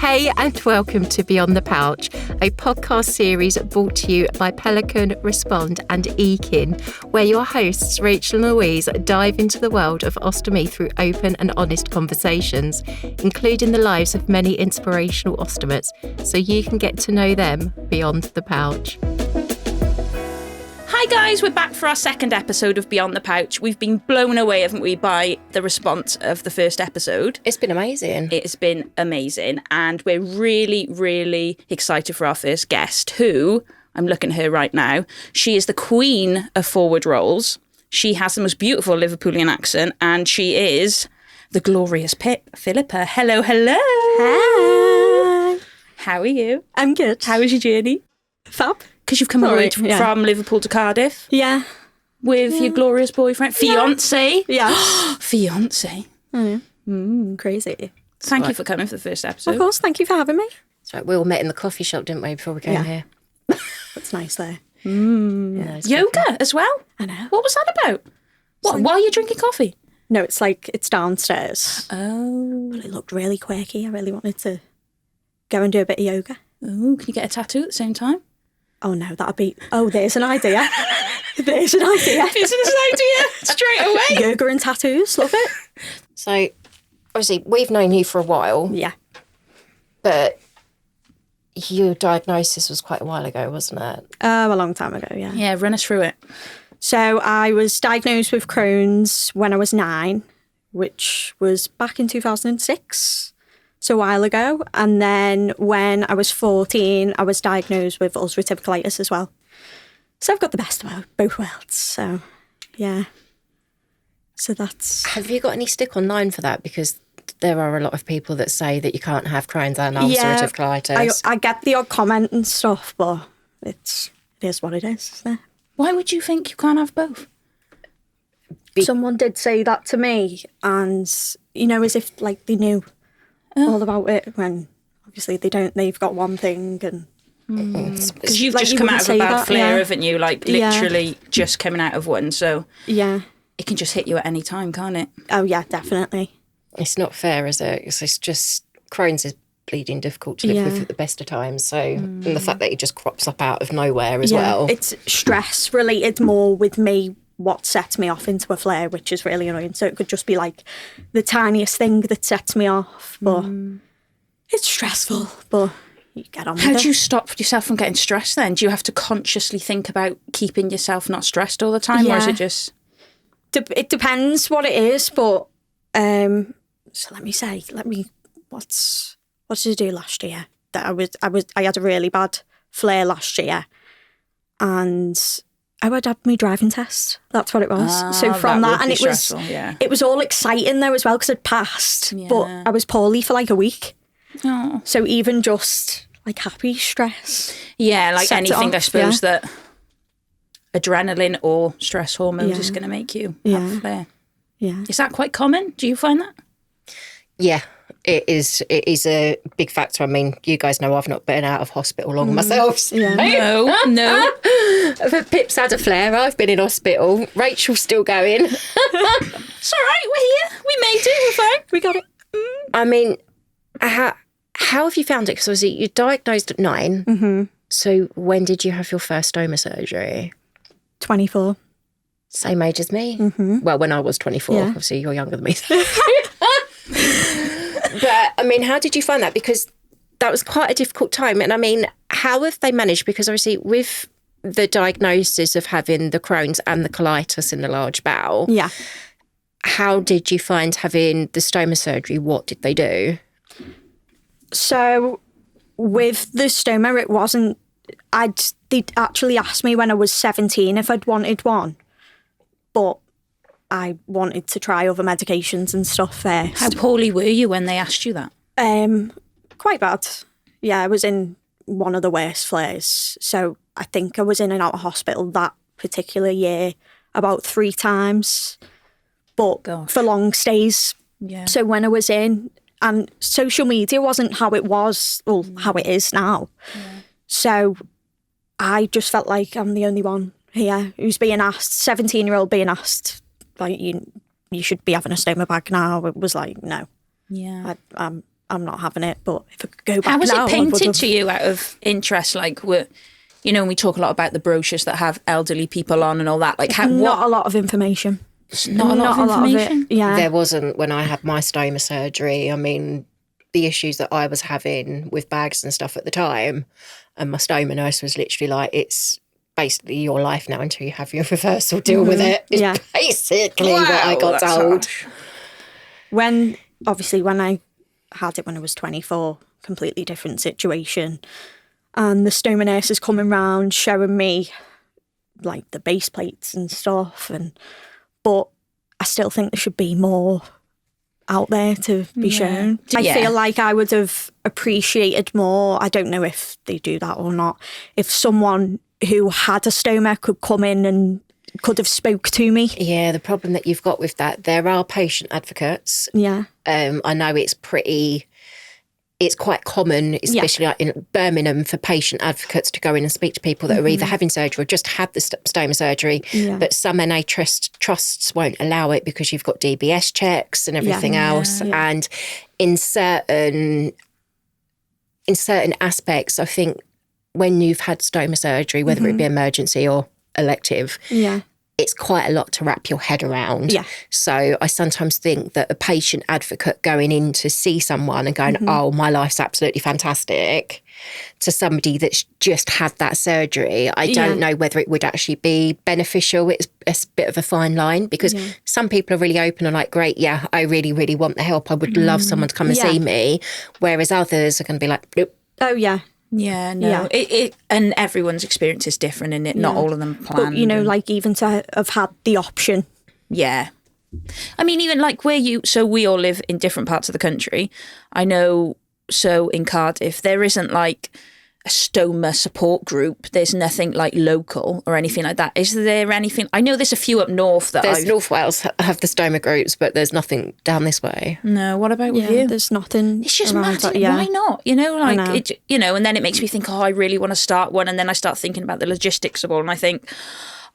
Hey, and welcome to Beyond the Pouch, a podcast series brought to you by Pelican, Respond and Ekin, where your hosts, Rachel and Louise, dive into the world of ostomy through open and honest conversations, including the lives of many inspirational ostomates, so you can get to know them beyond the pouch. Hi guys, we're back for our second episode of Beyond the Pouch. We've been blown away, haven't we, by the response of the first episode. It's been amazing. It's been amazing, and we're really, really excited for our first guest, who, I'm looking at her right now, she is the queen of forward rolls. She has the most beautiful Liverpoolian accent, and she is the glorious Phillipa. Hello, hello. Hi. How are you? I'm good. How was your journey? Fab. Because you've come all the way from Liverpool to Cardiff. Yeah. With your glorious boyfriend. Fiancé. Yeah. Fiancé. Crazy. Thank you for coming for the first episode. Of course, thank you for having me. That's right, we all met in the coffee shop, didn't we, before we came here? That's nice there. Yeah, Yoga as well? I know. What was that about? Why are you drinking coffee? No, it's downstairs. Oh. But it looked really quirky. I really wanted to go and do a bit of yoga. Oh, can you get a tattoo at the same time? Oh no, that'd be... Oh, there's an idea. There's an idea. Business idea straight away. Yoga and tattoos, love it. So, obviously, we've known you for a while. Yeah. But your diagnosis was quite a while ago, wasn't it? A long time ago, yeah. Yeah, run us through it. So I was diagnosed with Crohn's when I was 9, which was back in 2006. So a while ago. And then when I was 14, I was diagnosed with ulcerative colitis as well. So I've got the best of both worlds. So, yeah. So that's... Have you got any stick online for that? Because there are a lot of people that say that you can't have Crohn's and ulcerative colitis. I get the odd comment and stuff, but it is what it is, isn't it? Why would you think you can't have both? Someone did say that to me, and, you know, as if, like, they knew all about it, when obviously they don't. They've got one thing, and because you've just come out of a bad flare, haven't you? Like literally just coming out of one, so it can just hit you at any time, can't it? Oh yeah, definitely. It's not fair, is it? It's just Crohn's is bleeding difficult to live with at the best of times. So and the fact that it just crops up out of nowhere as well. It's stress related more with me. What sets me off into a flare, which is really annoying. So it could just be like the tiniest thing that sets me off, but it's stressful. But you get on with it. How do you stop yourself from getting stressed then? Do you have to consciously think about keeping yourself not stressed all the time, or is it just... It depends what it is, but so let me what did I do last year? That I had a really bad flare last year, and I would have my driving test. That's what it was. So from that and it was all exciting though as well because it passed. Yeah. But I was poorly for like a week. Oh. So even just like happy stress. Yeah, like anything I suppose that adrenaline or stress hormones is going to make you have a flare. Yeah. Is that quite common? Do you find that? Yeah. It is a big factor. I mean, you guys know I've not been out of hospital long myself. Yeah. No. But Pip's had a flare. I've been in hospital. Rachel's still going. It's all right. We're here. We made it. We're fine. We got it. I mean, how have you found it? Because obviously you're diagnosed at 9. Mm-hmm. So when did you have your first stoma surgery? 24. Same age as me? Mm-hmm. Well, when I was 24. Yeah. Obviously, you're younger than me. But, I mean, how did you find that? Because that was quite a difficult time. And, I mean, how have they managed? Because, obviously, with the diagnosis of having the Crohn's and the colitis in the large bowel, how did you find having the stoma surgery? What did they do? So, with the stoma, it wasn't... They actually asked me when I was 17 if I'd wanted one. But I wanted to try other medications and stuff first. How poorly were you when they asked you that? Quite bad. Yeah, I was in one of the worst flares. So I think I was in and out of hospital that particular year about 3 times. But for long stays. Yeah. So when I was in, and social media wasn't how it was, or how it is now. Yeah. So I just felt like I'm the only one here who's being asked, 17-year-old being asked, like, you should be having a stoma bag now. It was like, no. Yeah. I'm I'm not having it. But if I could go back How was now, it I painted would've- to you out of interest? Like, when we talk a lot about the brochures that have elderly people on and all that. Like, Not a lot of information. Not a lot of information? Yeah. There wasn't when I had my stoma surgery. I mean, the issues that I was having with bags and stuff at the time, and my stoma nurse was literally like, it's basically your life now until you have your reversal, deal with it. It's basically what I got that's told. harsh. When I had it when I was 24, completely different situation. And the stoma nurse is coming round showing me like the base plates and stuff. But I still think there should be more out there to be shown. I feel like I would have appreciated more. I don't know if they do that or not. If someone who had a stoma could come in and could have spoke to me. Yeah, the problem that you've got with that, there are patient advocates. Yeah. I know it's quite common, especially like in Birmingham, for patient advocates to go in and speak to people that are either having surgery or just had the stoma surgery. Yeah. But some NHS trusts won't allow it because you've got DBS checks and everything else. Yeah. And in certain aspects, I think when you've had stoma surgery, whether it be emergency or elective, it's quite a lot to wrap your head around. Yeah. So I sometimes think that a patient advocate going in to see someone and going, oh, my life's absolutely fantastic, to somebody that's just had that surgery, I don't know whether it would actually be beneficial. It's a bit of a fine line because some people are really open and like, great, yeah, I really, really want the help. I would love someone to come and see me. Whereas others are going to be like, nope. Oh, yeah. Yeah, no. Yeah. And everyone's experience is different, and not all of them planned. But, like even to have had the option. Yeah. I mean, even like so we all live in different parts of the country. I know, so in Cardiff, there isn't like a stoma support group. There's nothing like local or anything like that. Is there anything? I know there's a few up north that There's North Wales have the stoma groups, but there's nothing down this way. No, what about with you? There's nothing. It's just around mad. that, Why not? Like know. it, and then it makes me think, oh, I really want to start one, and then I start thinking about the logistics of all, and I think,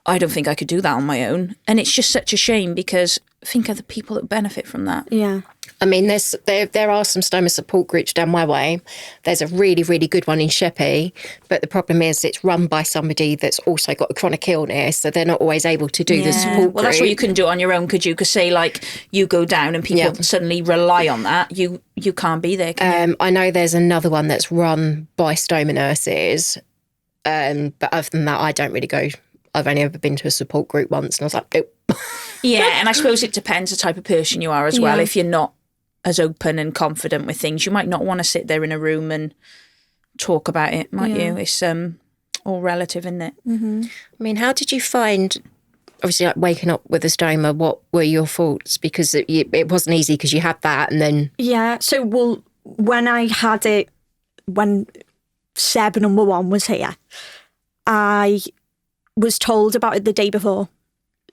I don't think I could do that on my own, and it's just such a shame because think of the people that benefit from that. Yeah. I mean, there are some stoma support groups down my way. There's a really, really good one in Sheppey, but the problem is it's run by somebody that's also got a chronic illness, so they're not always able to do the support Well, that's group. what you couldn't do on your own, could you? Because say, like, you go down and people suddenly rely on that, you can't be there, can you? I know there's another one that's run by stoma nurses, but other than that, I don't really go. I've only ever been to a support group once, and I was like, nope. Yeah, and I suppose it depends the type of person you are as well. If you're not as open and confident with things, you might not want to sit there in a room and talk about it, might you? It's all relative, isn't it? Mm-hmm. I mean, how did you find, obviously, like waking up with a stoma? What were your thoughts? Because it wasn't easy because you had that, and then So when I had it, when Seb number 1 was here, I was told about it the day before.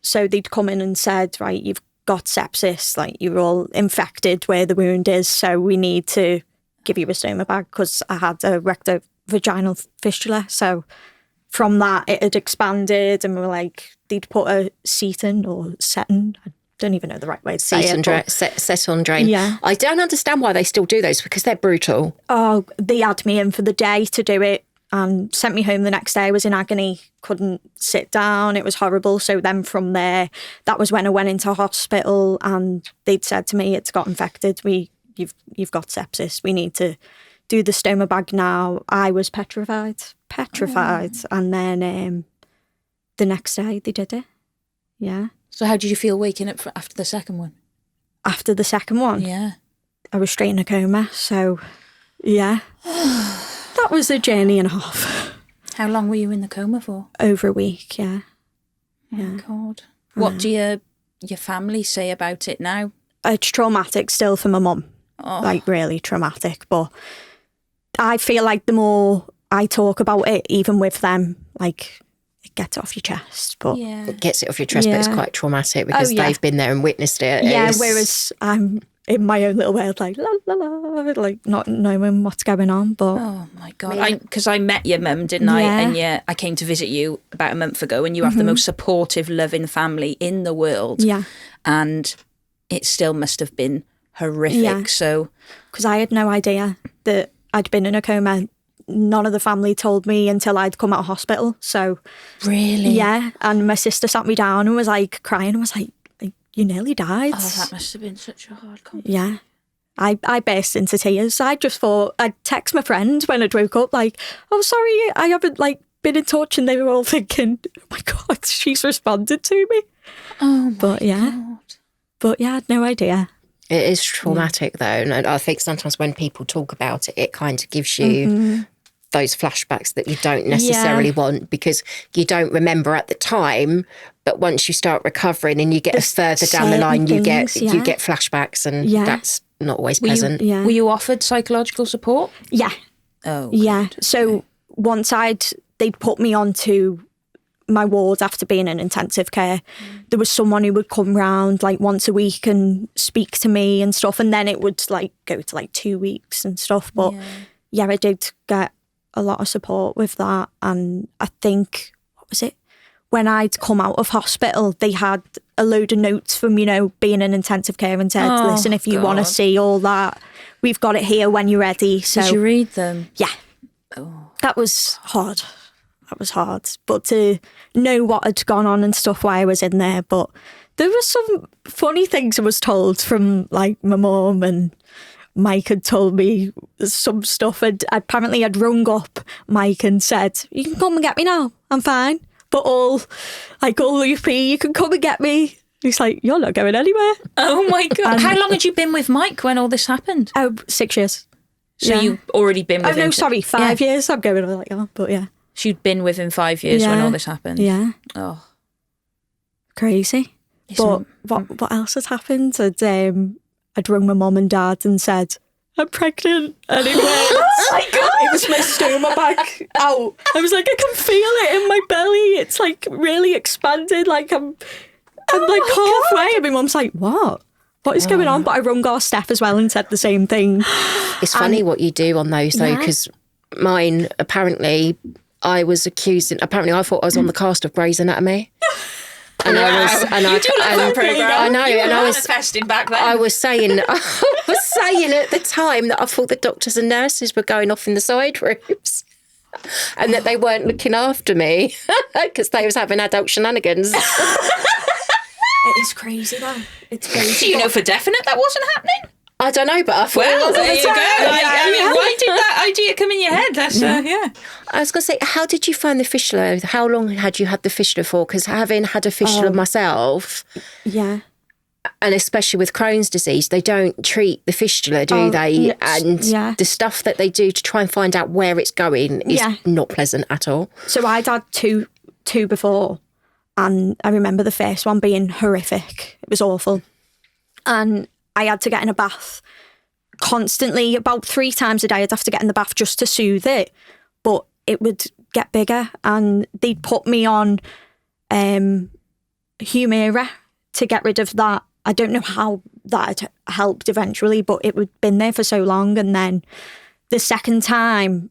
So they'd come in and said, right, you've got sepsis, like you're all infected where the wound is, so we need to give you a stoma bag because I had a rectovaginal fistula. So from that, it had expanded, and we were like, they'd put a seton or setton. I don't even know the right way to say it. set on drain. Yeah. I don't understand why they still do those because they're brutal. Oh, they had me in for the day to do it and sent me home the next day. I was in agony, couldn't sit down. It was horrible. So then from there, that was when I went into hospital, and they'd said to me, it's got infected. You've got sepsis. We need to do the stoma bag now. I was petrified. And then the next day they did it. Yeah. So how did you feel waking up after the second one? After the second one? Yeah. I was straight in a coma. So, yeah. That was a journey and a half. How long were you in the coma for? Over a week, yeah. Oh, God. What do your family say about it now? It's traumatic still for my mum. Oh. Like, really traumatic. But I feel like the more I talk about it, even with them, like, it gets it off your chest. But It gets it off your chest, but it's quite traumatic because they've been there and witnessed it. Yeah, whereas I'm in my own little world, like, la, la, la, like, not knowing what's going on. But oh, my God. Because I met your mum, didn't I? And I came to visit you about a month ago, and you have the most supportive, loving family in the world. Yeah. And it still must have been horrific. Yeah. So, because I had no idea that I'd been in a coma. None of the family told me until I'd come out of hospital. So really? yeah, and my sister sat me down and was like crying and was like, you nearly died. Oh, that must have been such a hard conversation. Yeah. I burst into tears. I just thought I'd text my friend when I'd woke up like, oh, sorry, I haven't been in touch, and they were all thinking, oh my God, she's responded to me. Oh my God. But yeah, I had no idea. It is traumatic though, and I think sometimes when people talk about it, it kind of gives you those flashbacks that you don't necessarily want, because you don't remember at the time, but once you start recovering and you get further down the line, you get flashbacks, and that's not always pleasant. Were you offered psychological support? Yeah. Oh. Yeah. So once they'd put me onto my ward after being in intensive care, there was someone who would come round like once a week and speak to me and stuff, and then it would like go to like 2 weeks and stuff. But yeah, I did get a lot of support with that. And I think, what was it? When I'd come out of hospital, they had a load of notes from, being in intensive care and said, listen, if you want to see all that, we've got it here when you're ready. So, did you read them? Yeah. Oh. That was hard. That was hard. But to know what had gone on and stuff while I was in there. But there were some funny things I was told from like my mum, and Mike had told me some stuff. Apparently I'd rung up Mike and said, you can come and get me now, I'm fine. But all loopy, you can come and get me. He's like, you're not going anywhere. Oh my God. How long had you been with Mike when all this happened? Oh, 6 years. So you'd already been with him? Oh no, sorry, 5 years. I'm going like, but yeah. So you'd been with him 5 years when all this happened? Yeah. Oh. Crazy. But what else had happened? I'd rung my mum and dad and said, I'm pregnant. And it went, oh my God. It was my stoma back out. I was like, I can feel it in my belly. It's like really expanded. Like I'm like halfway. And my mum's like, what? What is going on? But I rung our staff as well and said the same thing. It's funny what you do on those though, because mine, apparently, I was accused. Apparently, I thought I was on the cast of Grey's Anatomy. And I was, and you do love that program. I know, you and were I was manifesting back then. I was saying at the time that I thought the doctors and nurses were going off in the side rooms, and that they weren't looking after me because they was having adult shenanigans. It is crazy though. It's crazy. Do you know for definite that wasn't happening? I don't know, but I thought it was. There you go. Why did that idea come in your head? That's I was going to say, how did you find the fistula? How long had you had the fistula for? Because having had a fistula myself, and especially with Crohn's disease, they don't treat the fistula, do they? And the stuff that they do to try and find out where it's going is not pleasant at all. So I'd had two before, and I remember the first one being horrific. It was awful. And I had to get in a bath constantly, about 3 times a day. I'd have to get in the bath just to soothe it, but it would get bigger, and they'd put me on Humira to get rid of that. I don't know how that had helped eventually, but it had been there for so long. And then the second time,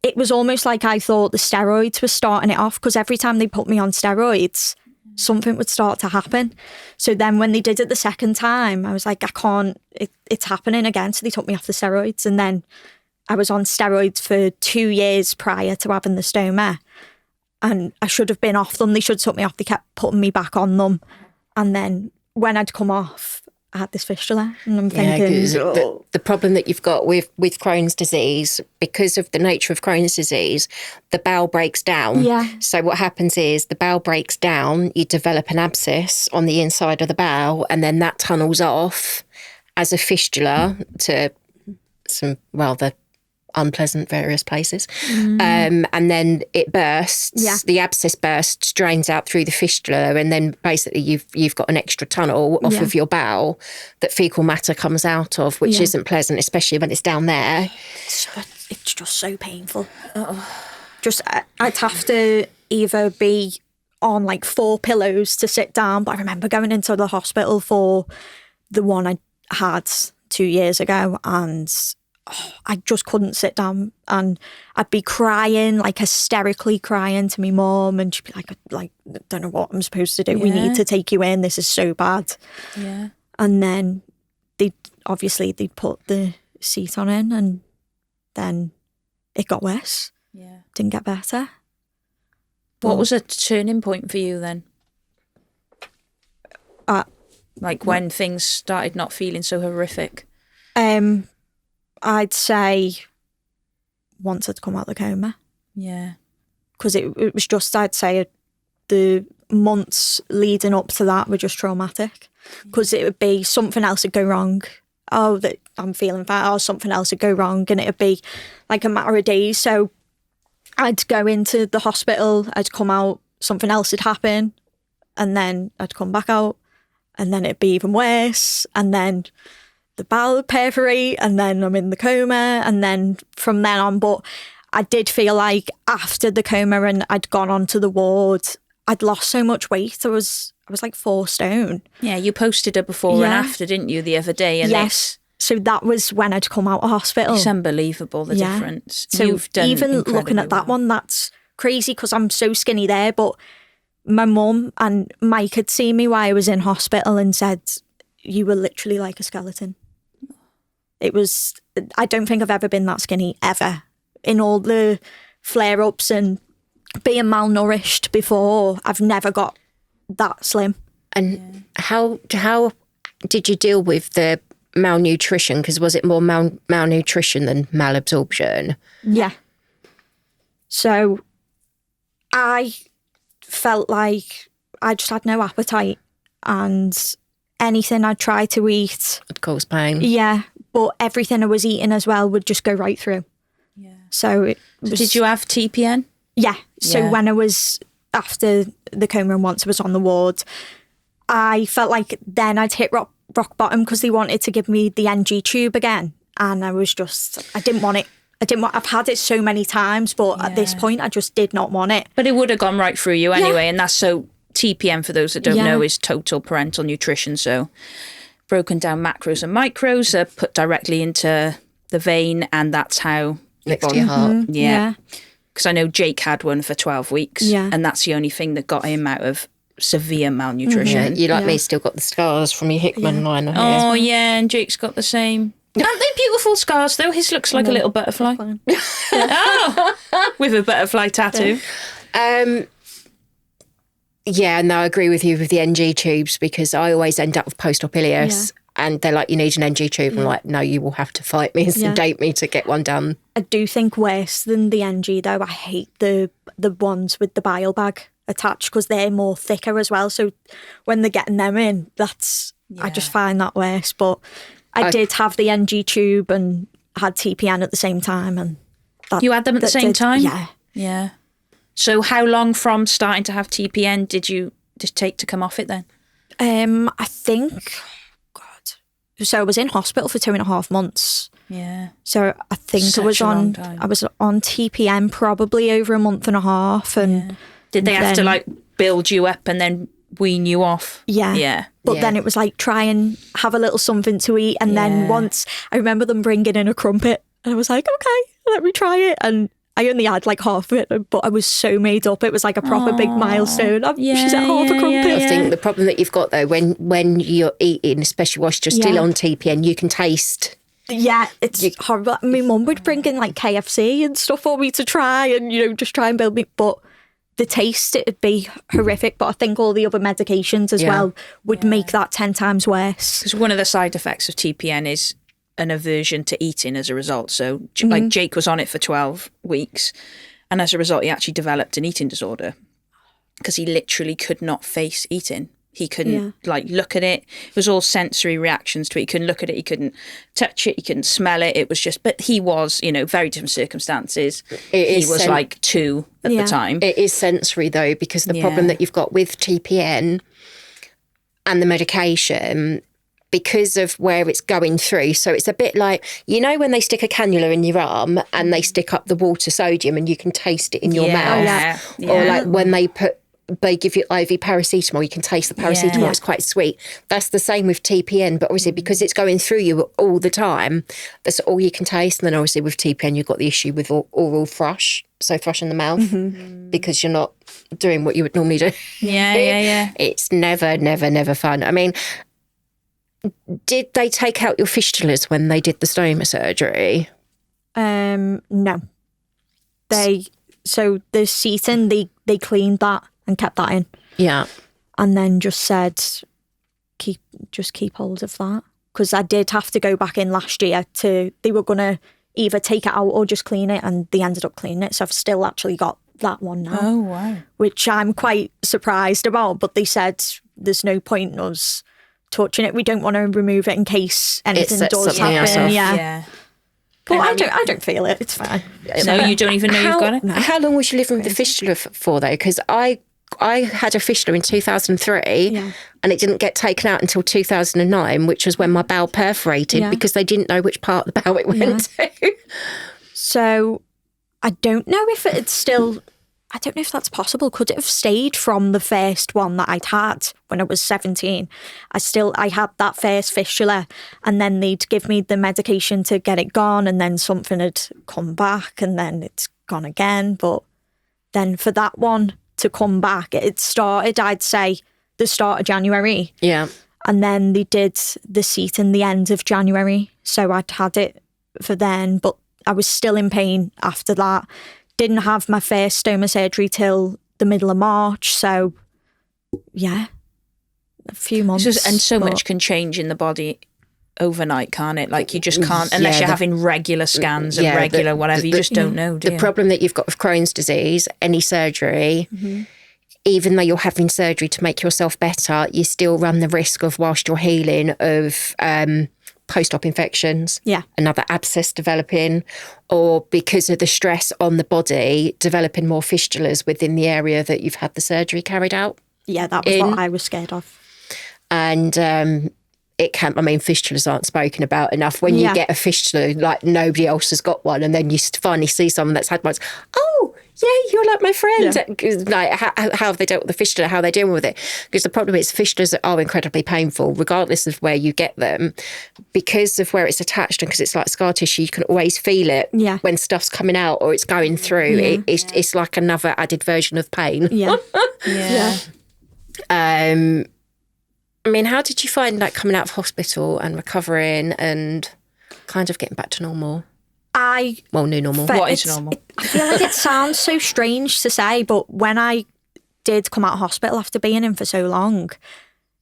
it was almost like I thought the steroids were starting it off, because every time they put me on steroids, something would start to happen. So then when they did it the second time, I was like, I can't, it's happening again. So they took me off the steroids, and then I was on steroids for 2 years prior to having the stoma, and I should have been off them. They should have took me off. They kept putting me back on them. And then when I'd come off, I had this fistula, and I'm thinking... the problem that you've got with Crohn's disease, because of the nature of Crohn's disease, the bowel breaks down. Yeah. So what happens is the bowel breaks down, you develop an abscess on the inside of the bowel, and then that tunnels off as a fistula to the unpleasant various places. And then it bursts, the abscess bursts, drains out through the fistula, and then basically you've got an extra tunnel off of your bowel that fecal matter comes out of, which isn't pleasant, especially when it's down there. It's just so painful. Just I'd have to either be on like 4 pillows to sit down, but I remember going into the hospital for the one I had 2 years ago, and I just couldn't sit down, and I'd be crying, like hysterically crying to my mum, and she'd be like, I don't know what I'm supposed to do. We need to take you in. This is so bad. Yeah. And then they'd obviously they put the seat on in, and then it got worse. Yeah. Didn't get better. What was a turning point for you then? Like when things started not feeling so horrific? I'd say once I'd come out of the coma. Yeah. Because it was just, I'd say, the months leading up to that were just traumatic. Because it would be something else would go wrong. Oh, that I'm feeling fine. Oh, something else would go wrong. And it would be like a matter of days. So I'd go into the hospital, I'd come out, something else would happen. And then I'd come back out. And then it'd be even worse. And then the bowel would perforate. And then I'm in the coma. And then from then on, but I did feel like after the coma and I'd gone onto the ward, I'd lost so much weight. I was like 4 stone. Yeah, you posted a before and after, didn't you, the other day? And yes. So that was when I'd come out of hospital. It's unbelievable, the difference. So you've done even looking at that one, that's crazy because I'm so skinny there. But my mum and Mike had seen me while I was in hospital and said, you were literally like a skeleton. It was, I don't think I've ever been that skinny ever. In all the flare-ups and being malnourished before, I've never got that slim. And how did you deal with the malnutrition? Because was it more malnutrition than malabsorption? Yeah. So I felt like I just had no appetite, and anything I tried to eat Would cause pain. Yeah, but everything I was eating as well would just go right through. Yeah. So it was, did you have TPN? Yeah. So when I was after the coma and once I was on the ward, I felt like then I'd hit rock bottom because they wanted to give me the NG tube again, and I was just, I didn't want it. I've had it so many times, but at this point I just did not want it. But it would have gone right through you anyway, and that's so TPN, for those that don't know, is total parental nutrition. So broken down macros and micros are put directly into the vein, and that's how Next to your heart. Yeah. Because I know Jake had one for 12 weeks, and that's the only thing that got him out of severe malnutrition. You like me, still got the scars from your Hickman line on here. Oh, yeah, and Jake's got the same. Aren't they beautiful scars, though? His looks like a little butterfly. Oh, with a butterfly tattoo. Yeah, no, I agree with you with the NG tubes, because I always end up with post-op ileus, and they're like, you need an NG tube. I'm like, no, you will have to fight me and sedate me to get one done. I do think worse than the NG, though, I hate the ones with the bile bag attached, because they're more thicker as well. So when they're getting them in, that's I just find that worse. But I did have the NG tube and had TPN at the same time. And you had them at the same time? Yeah. Yeah. So how long from starting to have TPN did you just take to come off it then? I think, so I was in hospital for 2.5 months. Yeah. So I think I was on TPN probably over 1.5 months. And did they have to like build you up and then wean you off? Yeah. Yeah. But then it was like, try and have a little something to eat. And then once I remember them bringing in a crumpet, and I was like, okay, let me try it. And I only had like half of it, but I was so made up. It was like a proper big milestone. She's at half a crumpet. I think the problem that you've got, though, when you're eating, especially whilst you're still on TPN, you can taste. Yeah, it's horrible. My mum would bring in like KFC and stuff for me to try, and just try and build me. But the taste, it'd be horrific. But I think all the other medications as well would make that 10 times worse. Because one of the side effects of TPN is an aversion to eating as a result. So like Jake was on it for 12 weeks, and as a result he actually developed an eating disorder because he literally could not face eating. He couldn't like look at it. It was all sensory reactions to it. He couldn't look at it, he couldn't touch it, he couldn't smell it. It was just, but he was, very different circumstances. He was like 2 at the time. It is sensory though, because the problem that you've got with TPN and the medication, because of where it's going through. So it's a bit like, when they stick a cannula in your arm and they stick up the water sodium and you can taste it in your mouth. Or like when they give you IV paracetamol, you can taste the paracetamol, it's quite sweet. That's the same with TPN, but obviously because it's going through you all the time, that's all you can taste. And then obviously with TPN, you've got the issue with oral thrush, so thrush in the mouth, because you're not doing what you would normally do. Yeah. It's never fun. I mean, Did they take out your fistulas when they did the stoma surgery? No. So the seating, they cleaned that and kept that in. Yeah. And then just said, keep hold of that. Because I did have to go back in last year they were going to either take it out or just clean it, and they ended up cleaning it. So I've still actually got that one now. Oh, wow. Which I'm quite surprised about, but they said there's no point in us touching it. We don't want to remove it in case anything does happen. Yeah. But I don't feel it. It's fine. So you don't even know you've got it? How long was you living with the fistula for, though? Because I had a fistula in 2003 and it didn't get taken out until 2009, which was when my bowel perforated because they didn't know which part of the bowel it went to. So I don't know if it's still... I don't know if that's possible. Could it have stayed from the first one that I'd had when I was 17? I had that first fistula, and then they'd give me the medication to get it gone, and then something had come back, and then it's gone again. But then for that one to come back, it started, I'd say, the start of January. Yeah. And then they did the seat in the end of January. So I'd had it for then, but I was still in pain after that. Didn't have my first stoma surgery till the middle of March. So, yeah, a few months. So much can change in the body overnight, can't it? Like you just can't, unless you're having regular scans and regular whatever, you just don't know, do you? The problem that you've got with Crohn's disease, any surgery, even though you're having surgery to make yourself better, you still run the risk of, whilst you're healing, of post-op infections, another abscess developing, or because of the stress on the body, developing more fistulas within the area that you've had the surgery carried out. Yeah, that was what I was scared of. And fistulas aren't spoken about enough. When you get a fistula, like nobody else has got one, and then you finally see someone that's had one. Oh, yeah, you're like my friend. Yeah. Like, how have they dealt with the fistula? How are they dealing with it? Because the problem is fistulas are incredibly painful, regardless of where you get them, because of where it's attached, and because it's like scar tissue. You can always feel it when stuff's coming out or it's going through. Yeah. It's like another added version of pain. Yeah. I mean, how did you find like coming out of hospital and recovering and kind of getting back to normal? New normal. What is normal? I feel like it sounds so strange to say, but when I did come out of hospital after being in for so long,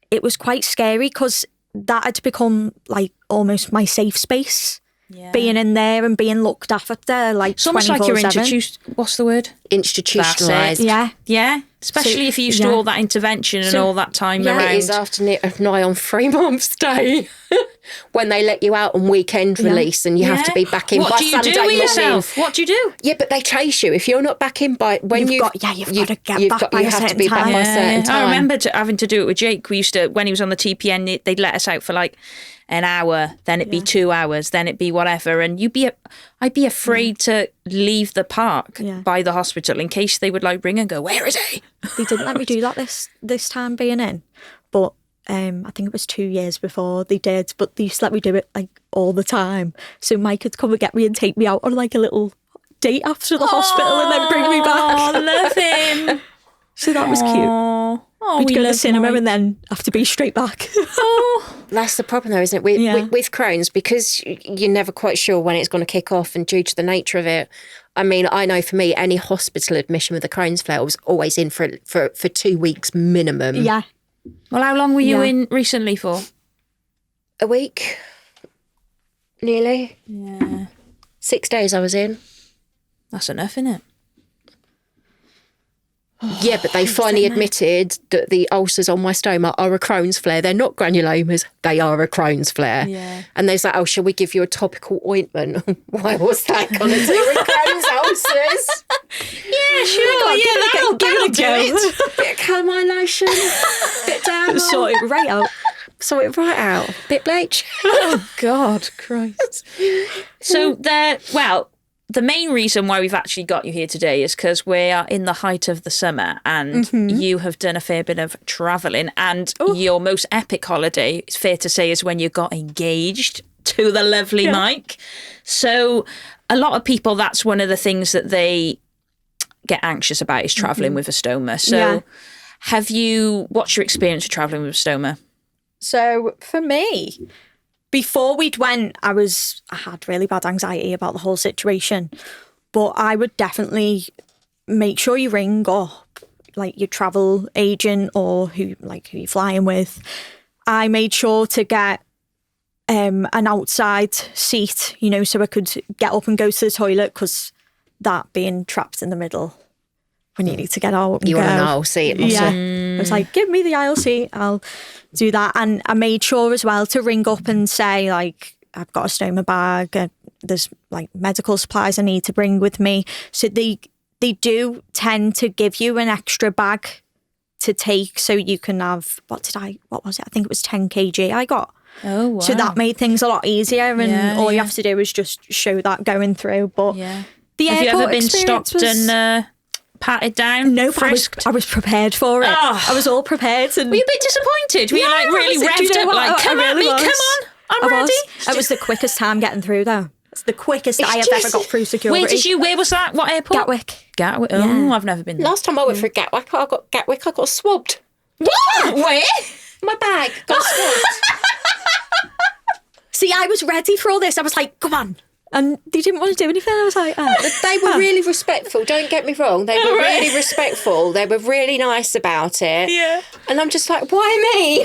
it was quite scary because that had become like almost my safe space. Yeah. Being in there and being looked after, like it's almost like you're what's the word? Institutionalised. Yeah. Especially if you used to do all that intervention and all that time around. It is after nigh on 3 months' day when they let you out on weekend release and you have to be back in by Sunday morning. What do you do with yourself? What do you do? Yeah, but they chase you. If you're not back in by when you've got to get back by a certain time. I remember having to do it with Jake. We used to, when he was on the TPN, they'd let us out for like an hour, then it'd be 2 hours, then it'd be whatever, and I'd be afraid to leave the park by the hospital in case they would like ring and go, where is he? They didn't let me do that this time being in, but I think it was 2 years before they did, but they used to let me do it like all the time. So Mike could come and get me and take me out on like a little date after the hospital and then bring me back. Oh, love him. So that was cute. We'd go to the cinema and then have to be straight back. That's the problem though, isn't it? With Crohn's, because you're never quite sure when it's going to kick off, and due to the nature of it, I mean, I know for me, any hospital admission with a Crohn's flare, I was always in for 2 weeks minimum. Yeah. Well, how long were you in recently for? A week. Nearly. Yeah. 6 days I was in. That's enough, isn't it? Yeah, but they finally admitted that the ulcers on my stoma are a Crohn's flare. They're not granulomas, they are a Crohn's flare. Yeah. And they're like, oh, shall we give you a topical ointment? Why was that going to do with Crohn's ulcers? Yeah, sure. That'll do it. Bit of calamine lotion, bit down. Sort it right out. Bit bleach. Oh, God, Christ. So the main reason why we've actually got you here today is because we are in the height of the summer and you have done a fair bit of travelling, and your most epic holiday, it's fair to say, is when you got engaged to the lovely Mike. So a lot of people, that's one of the things that they get anxious about is travelling with a stoma. So what's your experience of travelling with a stoma? So for me, before we'd went, I had really bad anxiety about the whole situation, but I would definitely make sure you ring up like your travel agent or who you're flying with. I made sure to get an outside seat, so I could get up and go to the toilet, because that being trapped in the middle when you need to get out and you go. want an aisle seat, I was like, give me the aisle seat, I'll do that. And I made sure as well to ring up and say, like, I've got a stoma bag, there's like medical supplies I need to bring with me. So they do tend to give you an extra bag to take, so you can have, what was it? I think it was 10 kg I got. Oh, wow. So that made things a lot easier, and all you have to do is just show that going through. But the have you airport ever been stopped and patted down? No, frisked? I was prepared for it. Oh. I was all prepared. And Were you a bit disappointed? Were you like really revved up? Like, come at me, come on, I'm ready. It was the quickest time getting through, though. It's the quickest I have ever got through security. Where was that? What airport? Gatwick. Oh, I've never been there. Last time I went through Gatwick, I got swabbed. What? Where? My bag got swabbed. See, I was ready for all this. I was like, come on. And they didn't want to do anything. I was like, They were really respectful. Don't get me wrong. They were really respectful. They were really nice about it. Yeah. And I'm just like, why me?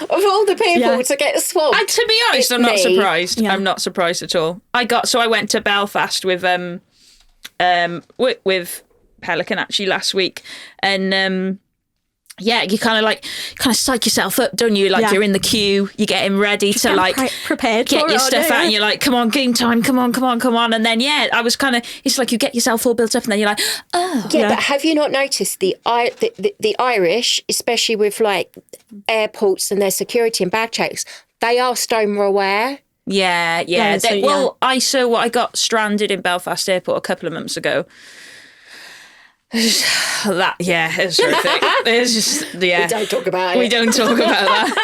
Of all the people to get swabbed. And to be honest, I'm not surprised. Yeah. I'm not surprised at all. I went to Belfast with Pelican actually last week, and you kind of psych yourself up, don't you? Like you're in the queue, you're getting ready to like prepared get for your it, stuff out, and you're like, come on, game time, come on, and then I was kind of, it's like you get yourself all built up, and then you're like, oh. Yeah, but have you not noticed the Irish, especially with like airports and their security and bag checks, they are stoma aware. Yeah. I got stranded in Belfast Airport a couple of months ago. It's horrific. It's just, We don't talk about it. We don't talk about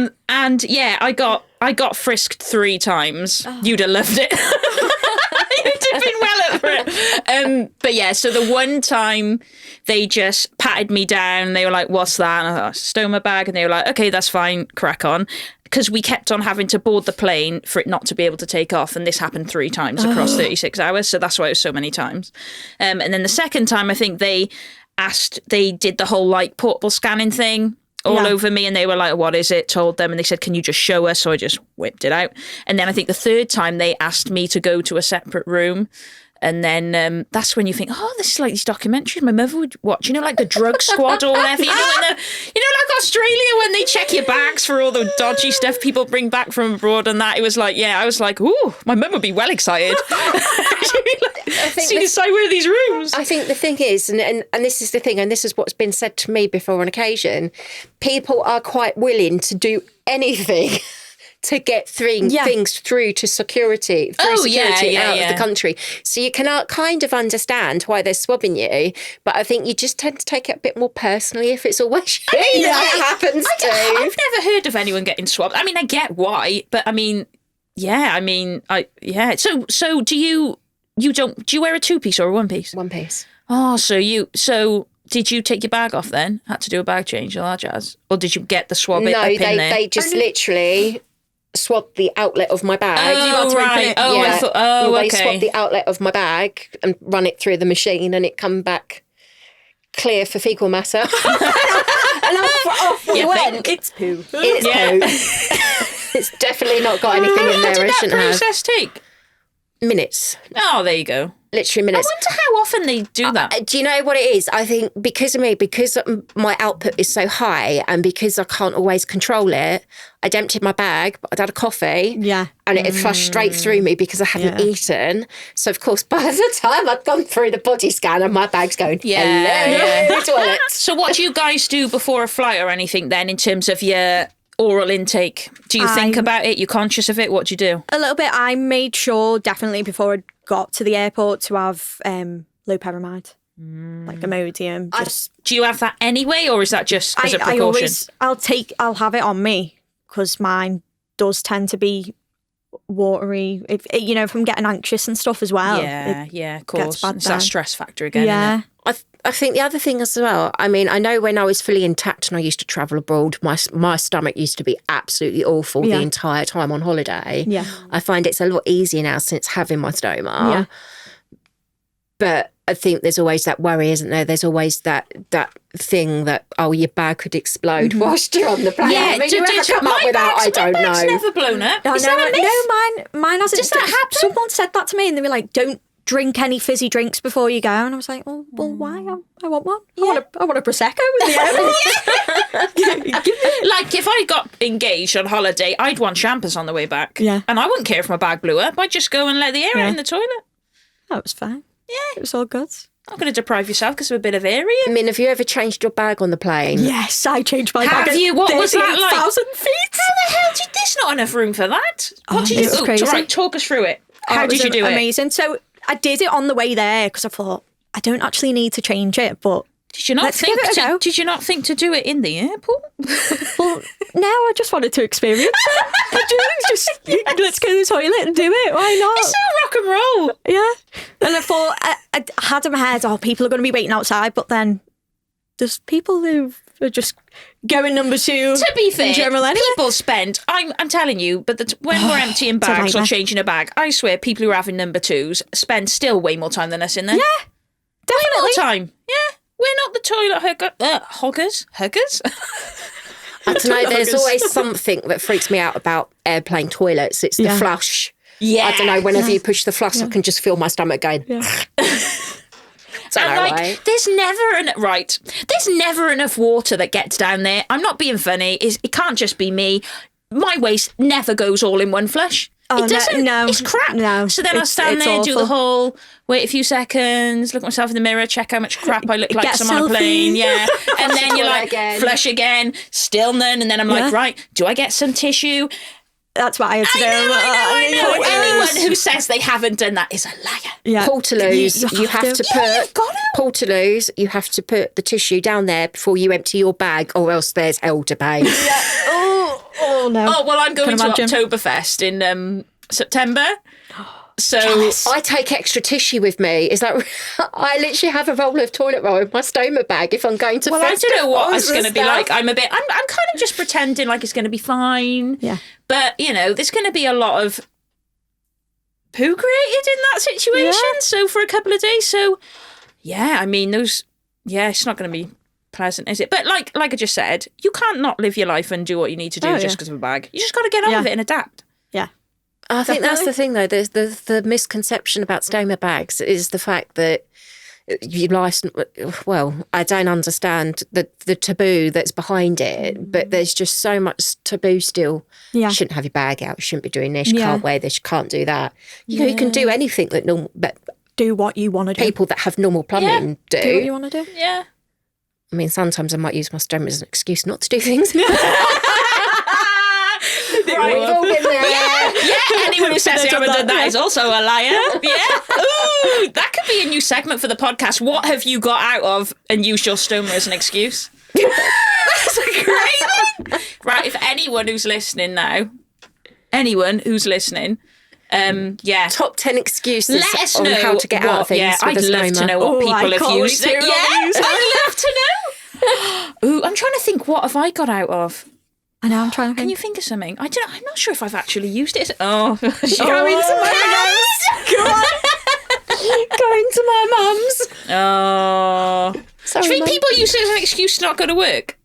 that. I got frisked 3 times. Oh. You'd have loved it. You'd have been well up for it. So the one time they just patted me down, they were like, what's that? And I thought, stoma bag. And they were like, okay, that's fine, crack on. Because we kept on having to board the plane for it not to be able to take off. And this happened 3 times across 36 hours. So that's why it was so many times. And then the second time, I think they did the whole like portable scanning thing all over me. And they were like, what is it? Told them. And they said, can you just show us? So I just whipped it out. And then I think the third time they asked me to go to a separate room. And then that's when you think, oh, this is like these documentaries my mother would watch, like the Drug Squad or whatever. Like Australia when they check your bags for all the dodgy stuff people bring back from abroad and that. It was like, I was like, ooh, my mum would be well excited. See inside one of these rooms. I think the thing is, and this is the thing, and this is what's been said to me before on occasion, people are quite willing to do anything to get things through to security, out of the country. So you can kind of understand why they're swabbing you, but I think you just tend to take it a bit more personally if it's always you that happens to. I've never heard of anyone getting swabbed. I mean, I get why, but I mean, So do you wear a 2-piece or a 1-piece? 1-piece. Oh, so did you take your bag off then? Had to do a bag change and all that jazz? Or did you get the swab up in there? No, they just literally swabbed the outlet of my bag. Oh, right. I thought, they swabbed the outlet of my bag and run it through the machine and it come back clear for fecal matter. And off we went. It's poo. It's poo. It's definitely not got anything in there. How did that process take? Minutes. Oh, there you go. Literally minutes. I wonder how often they do that. Do you know what it is? I think because of me, because my output is so high and because I can't always control it, I'd emptied my bag, but I'd had a coffee. Yeah. And it had flushed straight through me because I hadn't eaten. So, of course, by the time I'd gone through the body scanner, my bag's going, hello, toilet. So what do you guys do before a flight or anything then in terms of your oral intake? Do you think about it? You're conscious of it? What do you do? A little bit. I made sure definitely before I got to the airport to have loperamide, like Imodium. Do you have that anyway, or is that just as a precaution? I'll have it on me because mine does tend to be watery. If I'm getting anxious and stuff as well. Yeah, of course. Bad It's that stress factor again. Yeah. I I think the other thing as well, I mean, I know when I was fully intact and I used to travel abroad, my stomach used to be absolutely awful the entire time on holiday. Yeah. I find it's a lot easier now since having my stoma. Yeah. But I think there's always that worry, isn't there? There's always that thing that, your bag could explode whilst you're on the plane. Yeah, I mean, you ever come up with that? I don't know. My bag's never blown up. Is that a myth? No, mine hasn't. Does that happen? Someone said that to me and they were like, don't drink any fizzy drinks before you go. And I was like, well, why? I want one. I want a Prosecco with the Like, if I got engaged on holiday, I'd want champers on the way back. Yeah. And I wouldn't care if my bag blew up. I'd just go and let the air out in the toilet. That was fine. Yeah. It was all good. Not going to deprive yourself because of a bit of area. I mean, have you ever changed your bag on the plane? Yes, I changed my bag. Have you? What was that like? 1,000 feet. How the hell did there's not enough room for that? What did you it was crazy. Right, talk us through it. How It did was you do it? Amazing. So I did it on the way there because I thought, I don't actually need to change it, but Did you not let's think give it a go. Did you not think to do it in the airport? well, now I just wanted to experience it. Let's go to the toilet and do it. Why not? It's so rock and roll. Yeah. And I thought, I had in my head, people are going to be waiting outside, but then there's people who are just going number 2. To be fair, in general anyway. people spend, I'm telling you, but when we're emptying bags or changing a bag, I swear people who are having number 2s spend still way more time than us in there. Yeah, definitely. Way more time. Yeah. We're not the toilet hoggers. Huggers? I don't know, there's always something that freaks me out about airplane toilets. It's the flush. Yeah. I don't know, whenever you push the flush, I can just feel my stomach going. There's never enough water that gets down there. I'm not being funny. It can't just be me. My waste never goes all in one flush. It doesn't. No, it's crap. No, so then I stand there, do the whole, wait a few seconds, look at myself in the mirror, check how much crap I look like because I'm on a plane. Yeah. And then you're like, flush again, still none. And then I'm like, right, do I get some tissue? That's what I had to do. I know. Anyone who says they haven't done that is a liar. Yeah. Portaloos, you have to put Portaloos, you have to put the tissue down there before you empty your bag, or else there's hell to pay. Oh no. Oh well, I'm going to Oktoberfest in September. So I take extra tissue with me. Is that? I literally have a roll of toilet roll in my stoma bag if I'm going to. Well, I don't know what it's going to be like. I'm kind of just pretending like it's going to be fine. Yeah. But there's going to be a lot of poo created in that situation. Yeah. So for a couple of days. So yeah, I mean it's not going to be pleasant, is it? But like I just said, you can't not live your life and do what you need to do just because of a bag. You just got to get on with it and adapt. Yeah. I think that's the thing, though. There's the misconception about stoma bags is the fact that you license. Well, I don't understand the taboo that's behind it, but there's just so much taboo still. Yeah. You shouldn't have your bag out. You shouldn't be doing this. You can't wear this. You can't do that. You can do anything that normal. But do what you want to do. People that have normal plumbing do. Do what you want to do. Yeah. I mean, sometimes I might use my stoma as an excuse not to do things. Right. We've all been there. Yeah. Anyone who says they haven't done that is also a liar. Yeah. Ooh, that could be a new segment for the podcast. What have you got out of and used your stoma as an excuse? That's a great one. Right. If anyone who's listening now, top 10 excuses let us on know how to get out of things. Yeah, with I'd a love stoma. to know what people have used. Yeah, I'd love to know. Ooh, I'm trying to think. What have I got out of? I know, I'm trying to think. Can you think of something? I'm not sure if I've actually used it. Oh, Go into my mum's. Go on. Go into my mum's. Oh. Sorry, do you think Mum. people use it as an excuse to not go to work?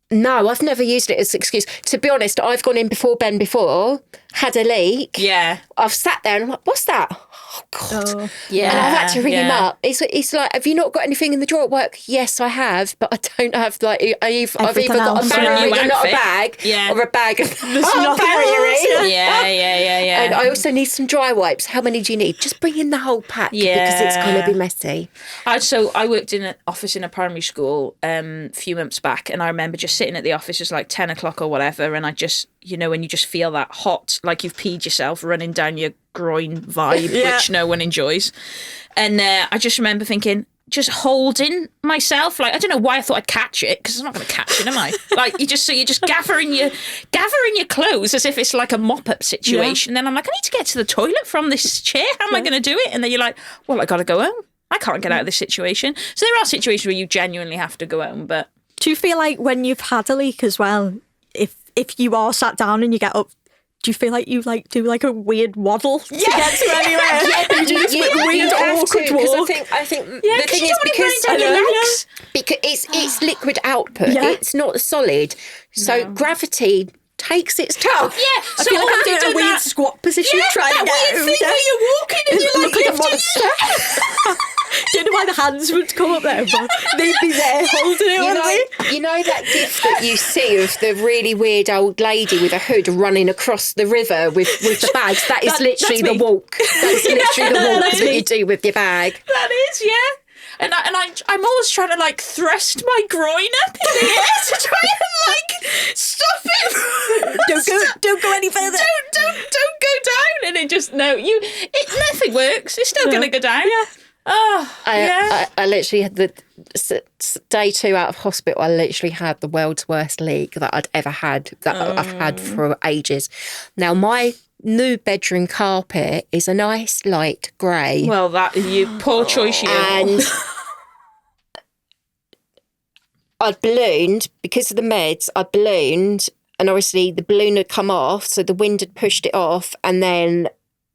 No, I've never used it as an excuse. To be honest, I've gone in before Ben had a leak. Yeah. I've sat there and I'm like, what's that? Oh, God. Oh. Yeah. And I've had to ring him up. It's like, have you not got anything in the drawer at work? Yes, I have, but I don't have, like, I've either got a barrier and not a bag, or a bag and not a barrier. Yeah. And I also need some dry wipes. How many do you need? Just bring in the whole pack because it's going to be messy. I worked in an office in a primary school a few months back, and I remember just sitting at the office, it was like 10 o'clock or whatever, and I just, when you just feel that hot, like you've peed yourself running down your groin vibe, which no one enjoys. And I just remember thinking, just holding myself, like I don't know why I thought I'd catch it, because I'm not going to catch it, am I? Like you're just gathering your clothes as if it's like a mop up situation. And then I'm like, I need to get to the toilet from this chair. How am I going to do it? And then you're like, well, I got to go home. I can't get out of this situation. So there are situations where you genuinely have to go home, but... Do you feel like when you've had a leak as well, if you are sat down and you get up, do you feel like you do like a weird waddle to get to anywhere? Yeah, you do this weird awkward walk. I think the thing is because it's liquid output. Yeah. It's not solid. So gravity takes its toll. Yeah, I feel like I'm doing a weird squat position trying to get weird thing where you're walking and you're like a lifting monster. Don't know why the hands would come up there, but they'd be there holding it, wouldn't they? You know that gif that you see of the really weird old lady with a hood running across the river with the bags? That is literally the walk. That's literally the walk that you do with your bag. That is, yeah. And I'm always trying to like thrust my groin up in the air to try and like stop it. Don't go any further. Don't go down. And it just nothing works. It's still gonna go down. Yeah. Oh, I literally had day 2 out of hospital. I literally had the world's worst leak that I'd ever had, that I've had for ages. Now, my new bedroom carpet is a nice light grey. Well, you poor choice you. And I'd ballooned, because of the meds, and obviously the balloon had come off, so the wind had pushed it off, and then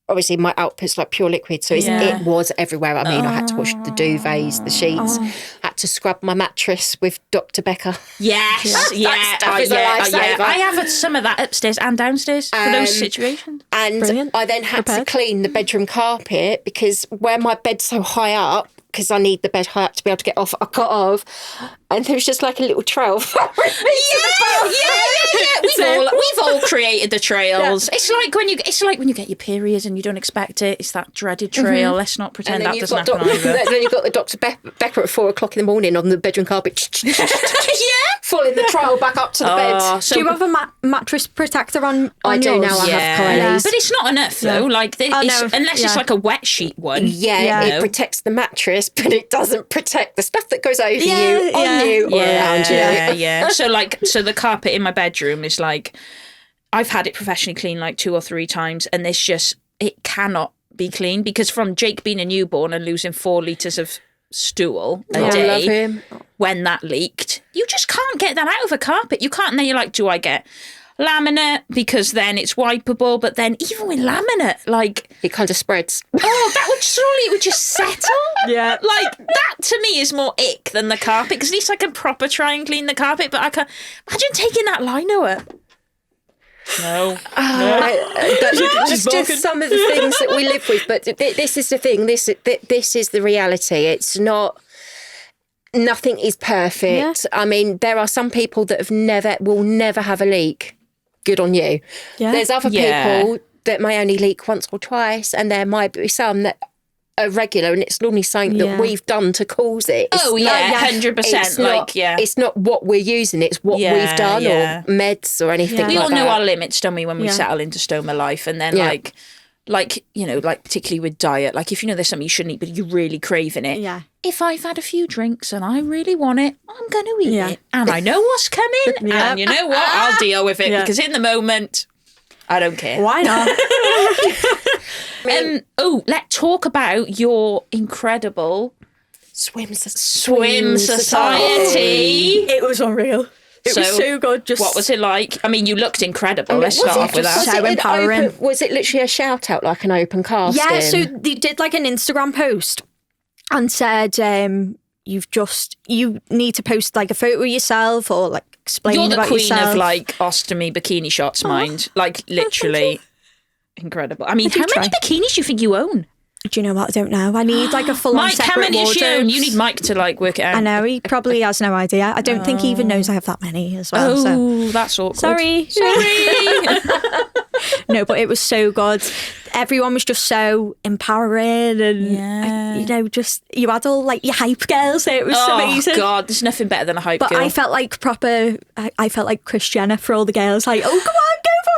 obviously my output's like pure liquid, so it was everywhere. I mean, I had to wash the duvets, the sheets, had to scrub my mattress with Dr. Becker. Yes, I have had some of that upstairs and downstairs for those situations. And Brilliant. I then had to clean the bedroom carpet, because where my bed's so high up, because I need the bed high up to be able to get off, I got off, and there was just like a little trail following me We've all created the trails. Yeah. It's like when you get your period and you don't expect it. It's that dreaded trail. Let's not pretend that doesn't happen either. Then you've got the Dr. Becker at 4 o'clock in the morning on the bedroom carpet. Falling the trail back up to the bed. So do you have a mattress protector on I do yours? now. I have Colitis. But it's not enough though. Like unless it's like a wet sheet one. Yeah, it protects the mattress, but it doesn't protect the stuff that goes over you, on you, or around you. Yeah. So the carpet in my bedroom is like, I've had it professionally cleaned like 2 or 3 times, and it cannot be clean, because from Jake being a newborn and losing 4 litres of stool a day, love him. When that leaked, you just can't get that out of a carpet. You can't. And then you're like, do I get laminate, because then it's wipeable? But then even with laminate, like, it kind of spreads. That would surely, it would just settle. Yeah, like that to me is more ick than the carpet, because at least I can proper try and clean the carpet. But I can't imagine taking that lino up. No. That's just some of the things that we live with. But this is the thing. This is the reality. It's not. Nothing is perfect. Yeah. I mean, there are some people that will never have a leak. Good on you. Yeah. There's other people that may only leak once or twice, and there might be some that are regular, and it's normally something that we've done to cause it. It's 100%. It's not what we're using, it's what we've done, or meds or anything like that. We all know our limits, don't we, when we settle into stoma life, and then like, you know, like particularly with diet, like if you know there's something you shouldn't eat but you're really craving it. Yeah. If I've had a few drinks and I really want it, I'm going to eat it. And I know what's coming. And you know what? I'll deal with it because in the moment, I don't care. Why not? Let's talk about your incredible Swim Society. It was unreal. It was so good. What was it like? I mean, you looked incredible. Let's start off with that. So empowering. Was it literally a shout out, like an open casting? Yeah, so they did like an Instagram post and said, you need to post like a photo of yourself or like explain about yourself. You're the queen of like ostomy bikini shots, mind. Like literally incredible. I mean, how many bikinis do you think you own? Do you know what? I don't know. I need like a full-on separate wardrobe. You need Mike to like work it out. I know, he probably has no idea. I don't think he even knows I have that many as well. Oh, that's awkward. Sorry. No, but it was so good. Everyone was just so empowering and, you know, just, you had all like your hype girls there. It was amazing. Oh, God, there's nothing better than a hype girl. But I felt like I felt like Kris Jenner for all the girls, like, oh, come on, go for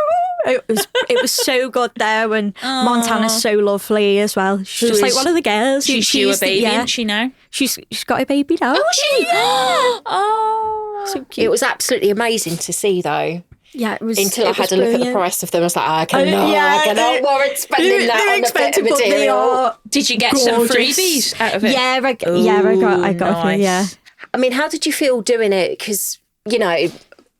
it. It was so good there, and Montana's so lovely as well. She's just like one of the girls. She's due a baby, isn't she now? She's got a baby now. Oh, she? So cute. It was absolutely amazing to see, though. Yeah, it was. Until I had a look at the price of them, I was like, I cannot warrant spending they're that on expensive, the bit of but they material. are Did you get some gorgeous. freebies out of it? Yeah, I got a few, yeah. I mean, how did you feel doing it? Because, you know,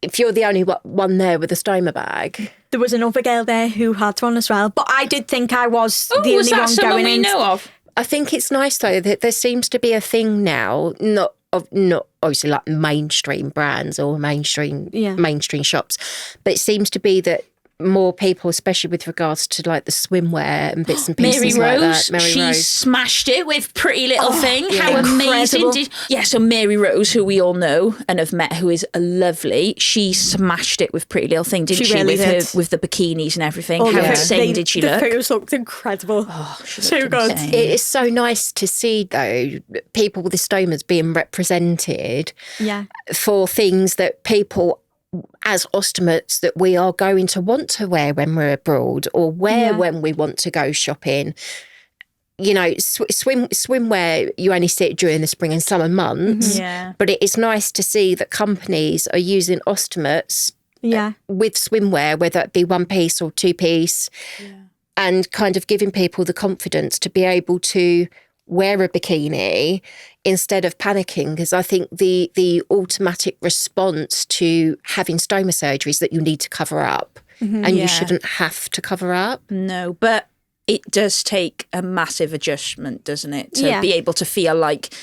if you're the only one there with a stoma bag. There was another girl there who had one as well, but I did think I was the only was that one someone going we in. know of? I think it's nice, though, that there seems to be a thing now, not obviously like mainstream brands or mainstream shops, but it seems to be that more people, especially with regards to like the swimwear and bits and pieces Mary like Rose, that. Mary she Rose smashed it with Pretty Little Thing. How incredible. amazing! So Mary Rose, who we all know and have met, who is lovely, she smashed it with Pretty Little Thing, didn't she? Really with did. with the bikinis and everything. How insane did she look? The photos looked incredible. So good. Insane. It is so nice to see, though, people with the stomas being represented for things that people as ostomates that we are going to want to wear when we're abroad or wear when we want to go shopping. You know, swimwear, you only see it during the spring and summer months. But it is nice to see that companies are using ostomates with swimwear, whether it be one piece or two piece, and kind of giving people the confidence to be able to wear a bikini instead of panicking, because I think the automatic response to having stoma surgery is that you need to cover up and you shouldn't have to cover up. No, but it does take a massive adjustment, doesn't it, to be able to feel like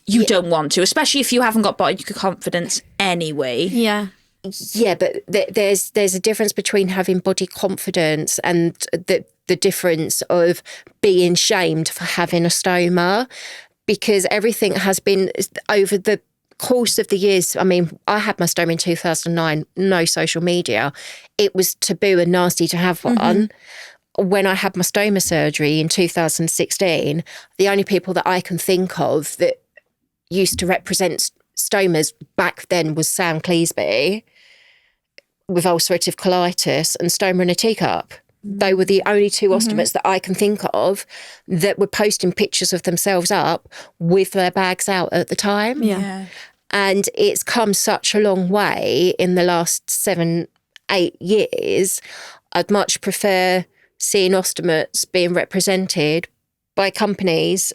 you don't want to, especially if you haven't got body confidence anyway. Yeah, but there's a difference between having body confidence and the difference of being shamed for having a stoma, because everything has been over the course of the years. I mean, I had my stoma in 2009, no social media. It was taboo and nasty to have one. When I had my stoma surgery in 2016, the only people that I can think of that used to represent stomas back then was Sam Cleesby with ulcerative colitis and stoma in a teacup. They were the only two ostomates that I can think of that were posting pictures of themselves up with their bags out at the time. Yeah. And it's come such a long way in the last 7-8 years. I'd much prefer seeing ostomates being represented by companies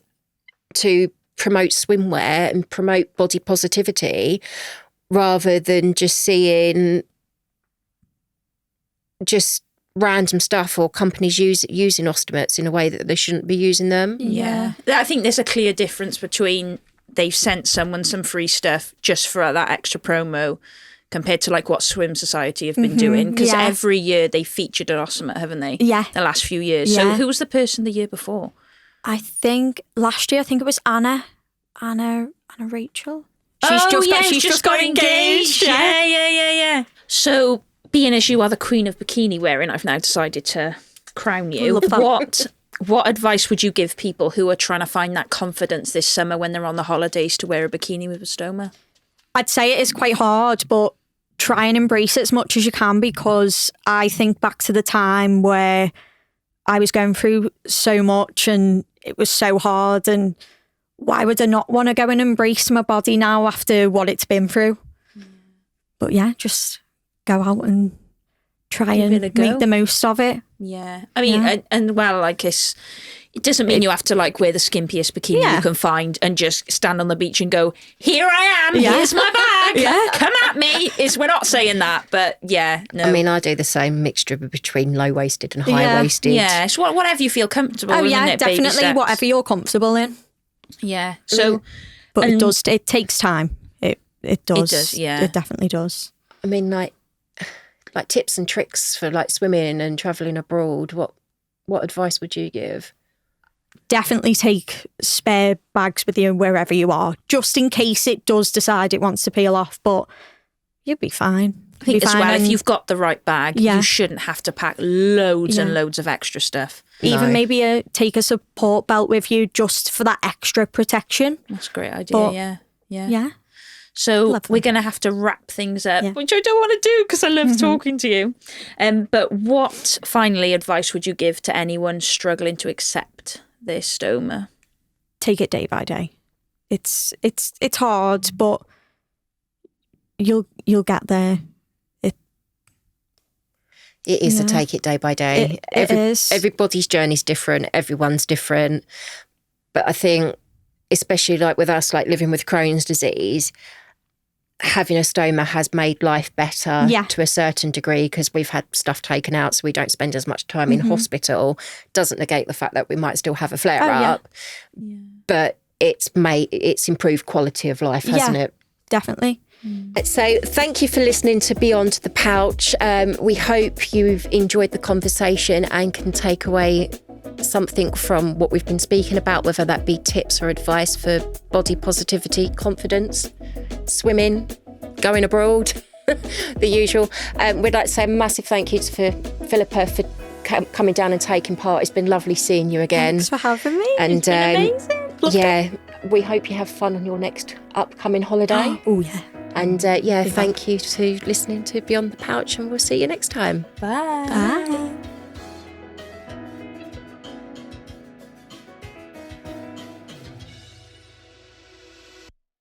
to promote swimwear and promote body positivity, rather than just seeing just random stuff or companies using ostomates in a way that they shouldn't be using them. Yeah. I think there's a clear difference between they've sent someone some free stuff just for that extra promo compared to like what Swim Society have been doing, because every year they featured an ostomate, haven't they? Yeah. The last few years. So who was the person the year before? I think last year, it was Anna Rachel. She's just got engaged. Yeah. So, being as you are the queen of bikini wearing, I've now decided to crown you. What advice would you give people who are trying to find that confidence this summer when they're on the holidays to wear a bikini with a stoma? I'd say it is quite hard, but try and embrace it as much as you can, because I think back to the time where I was going through so much and it was so hard, and why would I not want to go and embrace my body now after what it's been through? But yeah, just go out and try and make the most of it. Yeah. I mean, and well, like it doesn't mean you have to like wear the skimpiest bikini you can find and just stand on the beach and go, here I am, here's my bag, come at me. We're not saying that, but no. I mean, I do the same mixture between low-waisted and high-waisted. Yeah, it's whatever you feel comfortable in. Oh yeah, definitely whatever you're comfortable in. Yeah. So, but it takes time. It does. It does, yeah. It definitely does. I mean, like tips and tricks for like swimming and travelling abroad. What advice would you give? Definitely take spare bags with you wherever you are, just in case it does decide it wants to peel off. But you'll be fine. I think as well, if you've got the right bag, you shouldn't have to pack loads and loads of extra stuff. Even maybe take a support belt with you just for that extra protection. That's a great idea. Yeah. So Lovely. We're going to have to wrap things up, which I don't want to do because I love talking to you. But what, finally, advice would you give to anyone struggling to accept their stoma? Take it day by day. It's hard, but you'll get there. It is to take it day by day. It is. Everybody's journey's different. Everyone's different. But I think, especially like with us, like living with Crohn's disease, having a stoma has made life better to a certain degree because we've had stuff taken out so we don't spend as much time in hospital. Doesn't negate the fact that we might still have a flare-up. But it's improved quality of life, hasn't it? Definitely. So thank you for listening to Beyond the Pouch. We hope you've enjoyed the conversation and can take away something from what we've been speaking about, whether that be tips or advice for body positivity, confidence, swimming, going abroad, the usual. We'd like to say a massive thank you to Phillipa for coming down and taking part. It's been lovely seeing you again. Thanks for having me. And it's been amazing. Yeah, we hope you have fun on your next upcoming holiday. Oh, yeah. And thank you to listening to Beyond the Pouch, and we'll see you next time. Bye. Bye.